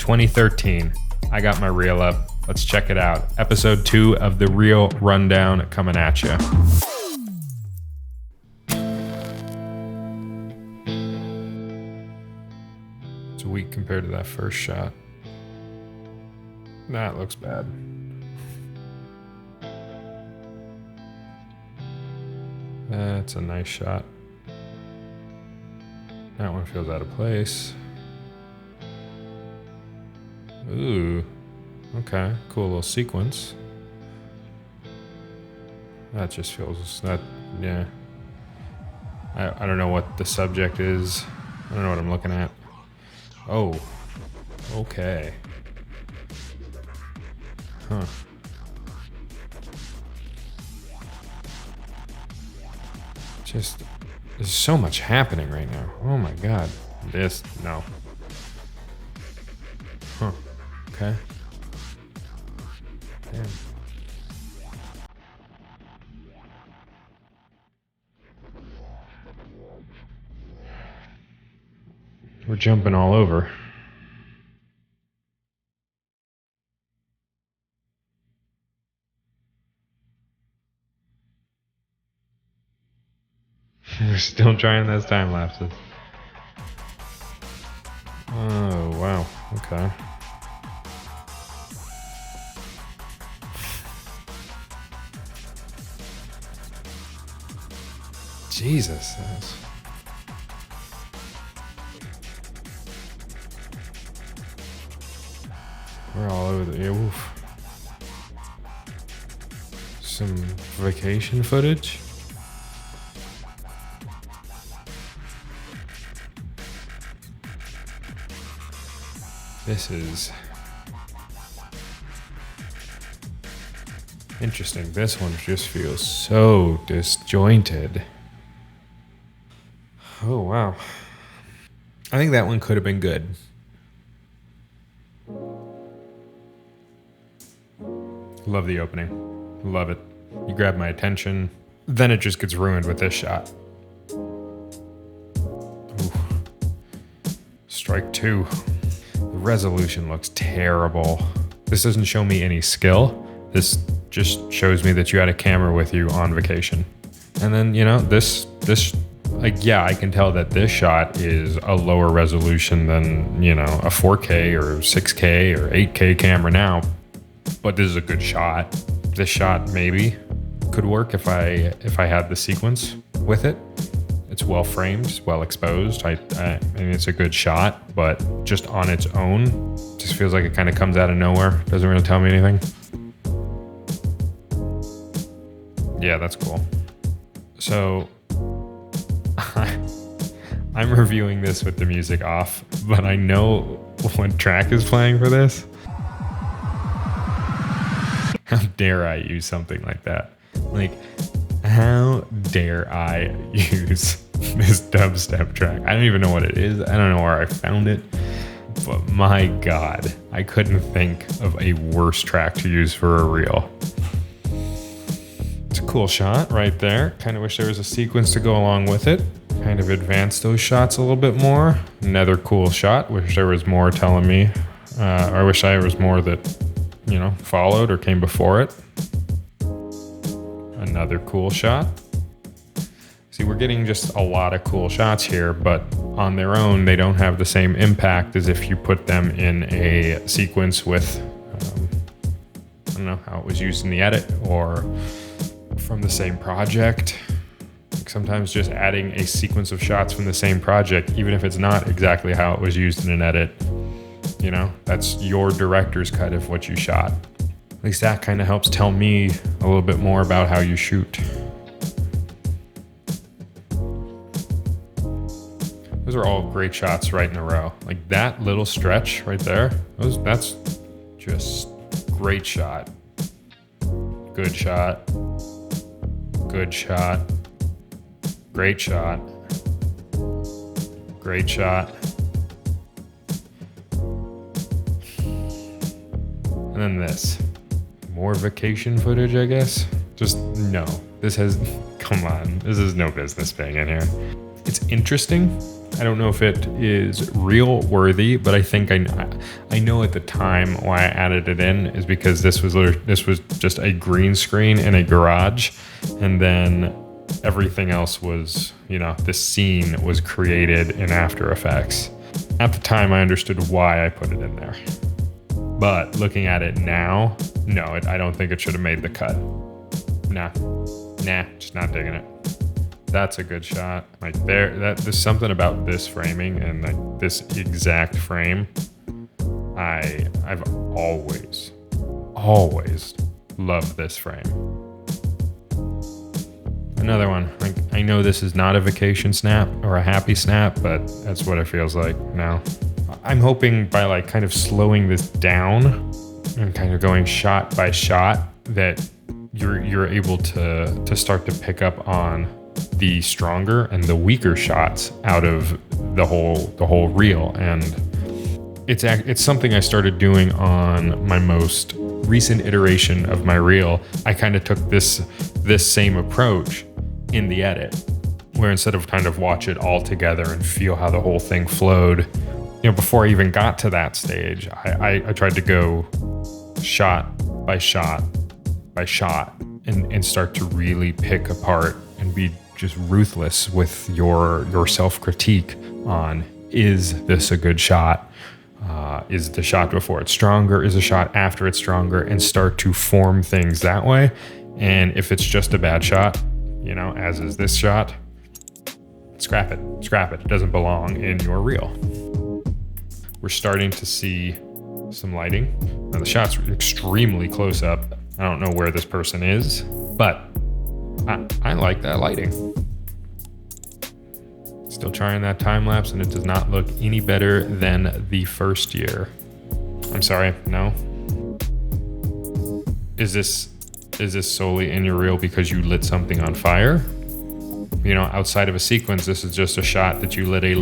2013. I got my reel up. Let's check it out. Episode 2 of the Reel Rundown coming at you. It's weak compared to that first shot. That looks bad. That's a nice shot. That one feels out of place. Ooh, okay, cool little sequence. That just feels, yeah. I don't know what the subject is. I don't know what I'm looking at. Oh, okay. Huh. Just, there's so much happening right now. Oh my God. No. Huh. Okay. Damn. We're jumping all over. We're still trying those time lapses. Oh, wow. Okay. Jesus. We're all over the... Oof. Some vacation footage. This is interesting. This one just feels so disjointed. Oh, wow. I think that one could have been good. Love the opening. Love it. You grab my attention. Then it just gets ruined with this shot. Ooh. Strike 2. The resolution looks terrible. This doesn't show me any skill. This just shows me that you had a camera with you on vacation. And then, you know, this, like, yeah, I can tell that this shot is a lower resolution than, you know, a 4K or 6K or 8K camera now. But this is a good shot. This shot maybe could work if I had the sequence with it. It's well framed, well exposed. I mean, it's a good shot, but just on its own, just feels like it kind of comes out of nowhere. Doesn't really tell me anything. Yeah, that's cool. So I'm reviewing this with the music off, but I know what track is playing for this. How dare I use something like that? Like, how dare I use this dubstep track? I don't even know what it is. I don't know where I found it. But my God, I couldn't think of a worse track to use for a reel. It's a cool shot right there. Kind of wish there was a sequence to go along with it. Kind of advance those shots a little bit more. Another cool shot. Wish there was more telling me. I wish there was more that, you know, followed or came before it. Another cool shot. See, we're getting just a lot of cool shots here, but on their own, they don't have the same impact as if you put them in a sequence with, I don't know how it was used in the edit or from the same project. Like sometimes just adding a sequence of shots from the same project, even if it's not exactly how it was used in an edit, you know, that's your director's cut of what you shot. At least that kind of helps tell me a little bit more about how you shoot. Those are all great shots right in a row. Like that little stretch right there, that's just great shot. Good shot. Good shot. Great shot. Great shot. And then this. More vacation footage, I guess. Just no. This has, come on. This is no business being in here. It's interesting. I don't know if it is reel worthy, but I think I know at the time why I added it in is because this was just a green screen in a garage, and then everything else was, the scene was created in After Effects. At the time, I understood why I put it in there. But looking at it now, no, I don't think it should have made the cut. Nah, just not digging it. That's a good shot. Like there's something about this framing and like this exact frame. I've always loved this frame. Another one. Like, I know this is not a vacation snap or a happy snap, but that's what it feels like now. I'm hoping by like kind of slowing this down and kind of going shot by shot that you're able to start to pick up on the stronger and the weaker shots out of the whole reel. And it's something I started doing on my most recent iteration of my reel. I kind of took this same approach in the edit, where instead of kind of watch it all together and feel how the whole thing flowed, before I even got to that stage, I tried to go shot by shot by shot and start to really pick apart and be just ruthless with your self-critique on, is this a good shot? Is the shot before it's stronger? Is the shot after it's stronger? And start to form things that way. And if it's just a bad shot, as is this shot, scrap it. It doesn't belong in your reel. We're starting to see some lighting. Now the shot's extremely close up. I don't know where this person is, but I like that lighting. Still trying that time lapse, and it does not look any better than the first year. I'm sorry, no. Is this solely in your reel because you lit something on fire? Outside of a sequence, this is just a shot that you lit a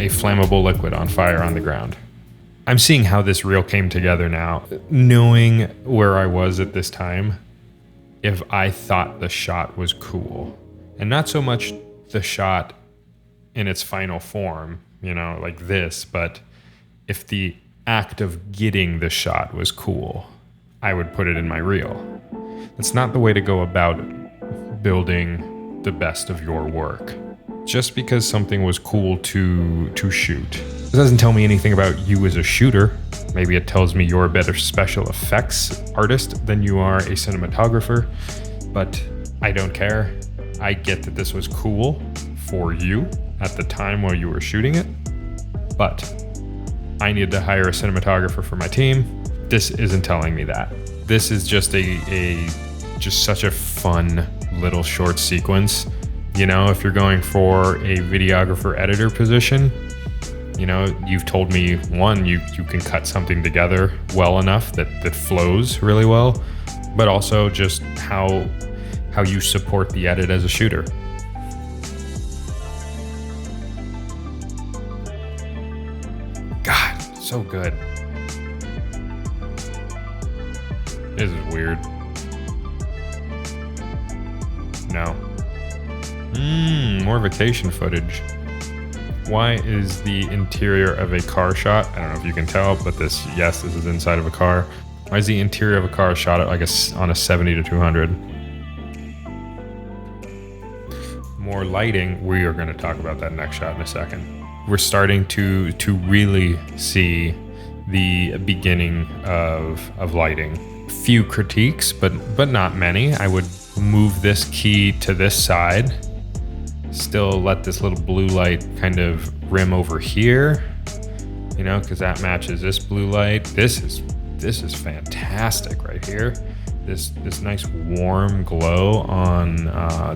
flammable liquid on fire on the ground. I'm seeing how this reel came together now, knowing where I was at this time. If I thought the shot was cool, and not so much the shot in its final form, like this, but if the act of getting the shot was cool, I would put it in my reel. That's not the way to go about building the best of your work. Just because something was cool to shoot, it doesn't tell me anything about you as a shooter. Maybe it tells me you're a better special effects artist than you are a cinematographer, but I don't care. I get that this was cool for you at the time while you were shooting it, but I needed to hire a cinematographer for my team. This isn't telling me that. This is just just such a fun little short sequence. If you're going for a videographer editor position, you've told me, one, you can cut something together well enough that flows really well, but also just how you support the edit as a shooter. God, so good. This is weird. No. More vacation footage. Why is the interior of a car shot? I don't know if you can tell, but this is inside of a car. Why is the interior of a car shot at on a 70 to 200? More lighting. We are going to talk about that next shot in a second. We're starting to really see the beginning of lighting. Few critiques, but not many. I would move this key to this side. Still let this little blue light kind of rim over here, because that matches this blue light. This is fantastic right here. This nice warm glow on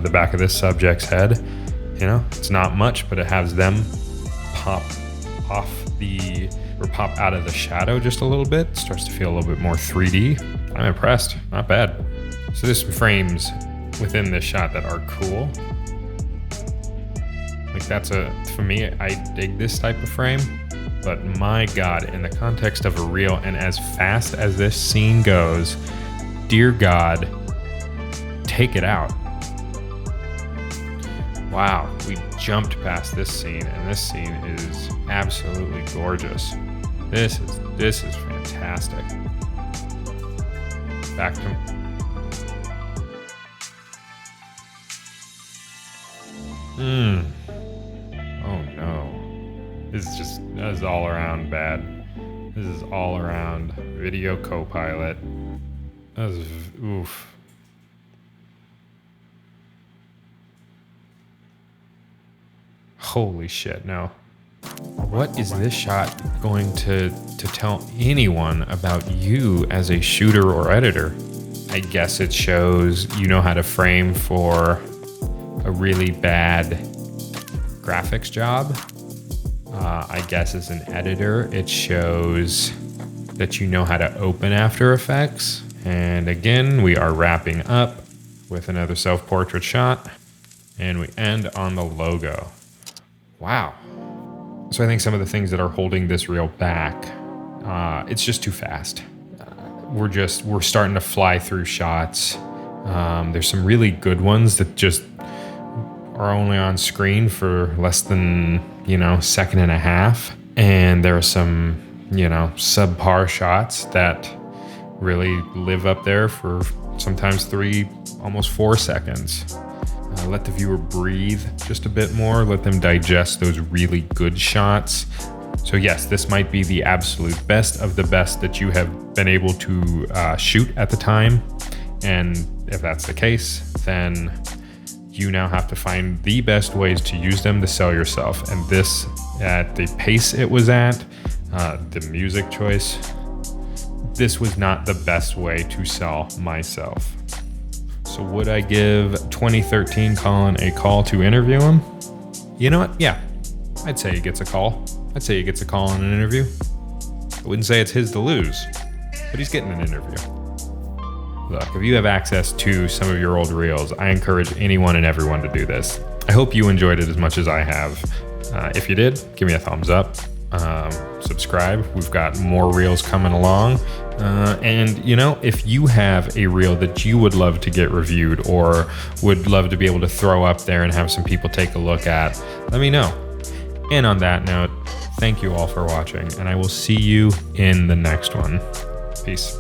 the back of this subject's head. It's not much, but it has them pop out of the shadow just a little bit. It starts to feel a little bit more 3D. I'm impressed. Not bad. So there's some frames within this shot that are cool. Like for me, I dig this type of frame, but my God, in the context of a reel and as fast as this scene goes, dear God, take it out. Wow, we jumped past this scene, and this scene is absolutely gorgeous. This is fantastic. Back to Oh no. This is all around bad. This is all around video co-pilot. Oof. Holy shit, no. What is this shot going to tell anyone about you as a shooter or editor? I guess it shows you know how to frame for a really bad graphics job. I guess as an editor, it shows that you know how to open After Effects. And again, we are wrapping up with another self-portrait shot, and we end on the logo. Wow. So I think some of the things that are holding this reel back, it's just too fast. We're starting to fly through shots. There's some really good ones that just are only on screen for less than, second and a half. And there are some, subpar shots that really live up there for sometimes 3, almost 4 seconds. Let the viewer breathe just a bit more. Let them digest those really good shots. So yes, this might be the absolute best of the best that you have been able to shoot at the time. And if that's the case, then you now have to find the best ways to use them to sell yourself. And this, at the pace it was at, the music choice, this was not the best way to sell myself. So would I give 2013 Colin a call to interview him? You know what? Yeah, I'd say he gets a call. I'd say he gets a call in an interview. I wouldn't say it's his to lose, but he's getting an interview. Look, if you have access to some of your old reels, I encourage anyone and everyone to do this. I hope you enjoyed it as much as I have. If you did, give me a thumbs up. Subscribe. We've got more reels coming along. And if you have a reel that you would love to get reviewed or would love to be able to throw up there and have some people take a look at, let me know. And on that note, thank you all for watching, and I will see you in the next one. Peace.